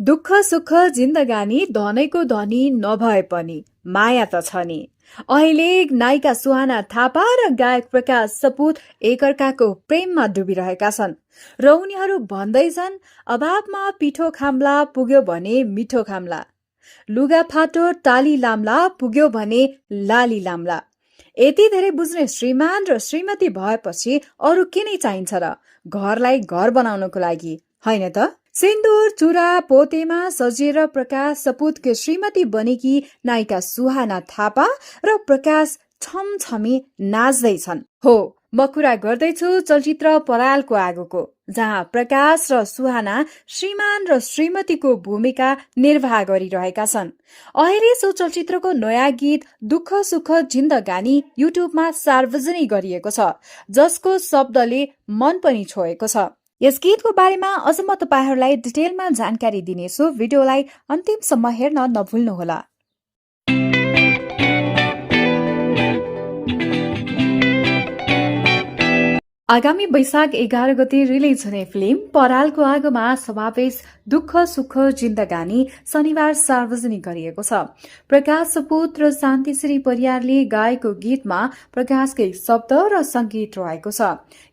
दुःख सुख जिन्दगानी धनैको धनी नभए पनि माया त छ नि। अहिले नायिका सुहाना थापा र गायक प्रकाश सपुत एकअर्काको प्रेममा डुबिरहेका छन् र उनीहरू भन्दैछन् अभावमा पिठो खाम्ला पुग्यो भने मिठो खाम्ला, लुगा फाटो टाली लाम्ला पुग्यो भने लाली लाम्ला। यति धेरै बुझ्ने श्रीमान र श्रीमती भएपछि अरू के नै चाहिन्छ र, घरलाई घर बनाउनको लागि होइन त। सिन्दूर चुरा पोतेमा सजिएर प्रकाश सपुतको श्रीमती बनेकी नायिका सुहाना थापा र प्रकाश छमछमी नाच्दैछन्। हो, म कुरा गर्दैछु चलचित्र परालको आगोको, जहाँ प्रकाश र सुहाना श्रीमान र श्रीमतीको भूमिका निर्वाह गरिरहेका छन्। अहिले सो चलचित्रको नयाँ गीत दुःख सुख जिन्दगानी युट्युबमा सार्वजनिक गरिएको छ, जसको शब्दले मन पनि छोएको छ। यस गीतको बारेमा अझ म तपाईहरूलाई डिटेलमा जानकारी दिनेछु। भिडियोलाई अन्तिमसम्म हेर्न नभुल्नुहोला। आगामी वैशाख 11 गते रिलिज हुने फिल्म परालको आगोमा समावेश दुःख सुख जिन्दगानी शनिबार सार्वजनिक गरिएको छ। प्रकाश सपुत र शान्तिश्री परियारले गाएको गीतमा प्रकाशकै शब्द र संगीत रहेको छ।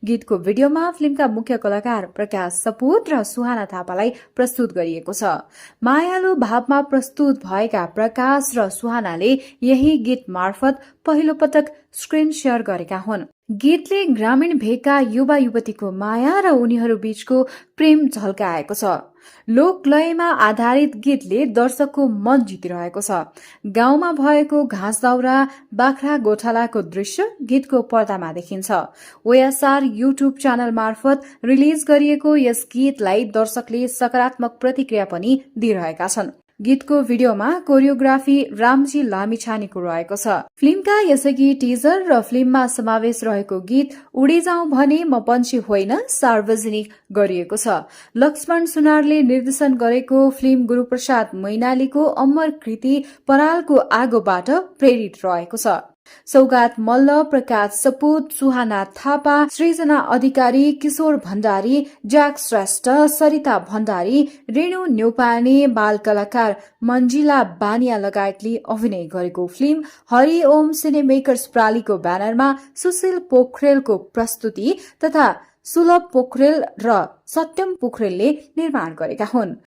गीतको भिडियोमा फिल्मका मुख्य कलाकार प्रकाश सपुत र सुहाना थापालाई प्रस्तुत गरिएको छ। मायालु भावमा प्रस्तुत भएका प्रकाश र सुहानाले यही गीत मार्फत पहिलो पटक स्क्रिन शेयर गरेका हुन्। गीतले ग्रामीण भेगका युवा युवतीको माया र उनीहरू बीचको प्रेम झल्काएको छ। लोकलयमा आधारित गीतले दर्शकको मन जितिरहेको छ। गाउँमा भएको घाँस दाउरा बाख्रा गोठालाको दृश्य गीतको पर्दामा देखिन्छ। ओएसआर युट्युब च्यानल मार्फत रिलिज गरिएको यस गीतलाई दर्शकले सकारात्मक प्रतिक्रिया पनि दिइरहेका छन्। गीतको भिडियोमा कोरियोग्राफी रामजी लामिछानेको रहेको छ। फिल्मका यसअघि टिजर र फिल्ममा समावेश रहेको गीत उडी जाउँ भने म पन्छी होइन सार्वजनिक गरिएको छ। लक्ष्मण सुनारले निर्देशन गरेको फिल्म गुरूप्रसाद मैनालीको अमर कृति परालको आगोबाट प्रेरित रहेको छ। सौगात मल्ल, प्रकाश सपुत, सुहाना थापा, सृजना अधिकारी, किशोर भण्डारी, ज्याक श्रेष्ठ, सरिता भण्डारी, रेणु न्यौपाने, बाल कलाकार मन्जिला बानिया लगायतले अभिनय गरेको फिल्म हरिओम सिनेमेकर्स प्रालीको ब्यानरमा सुशील पोखरेलको प्रस्तुति तथा सुलभ पोखरेल र सत्यम पोखरेलले निर्माण गरेका हुन्।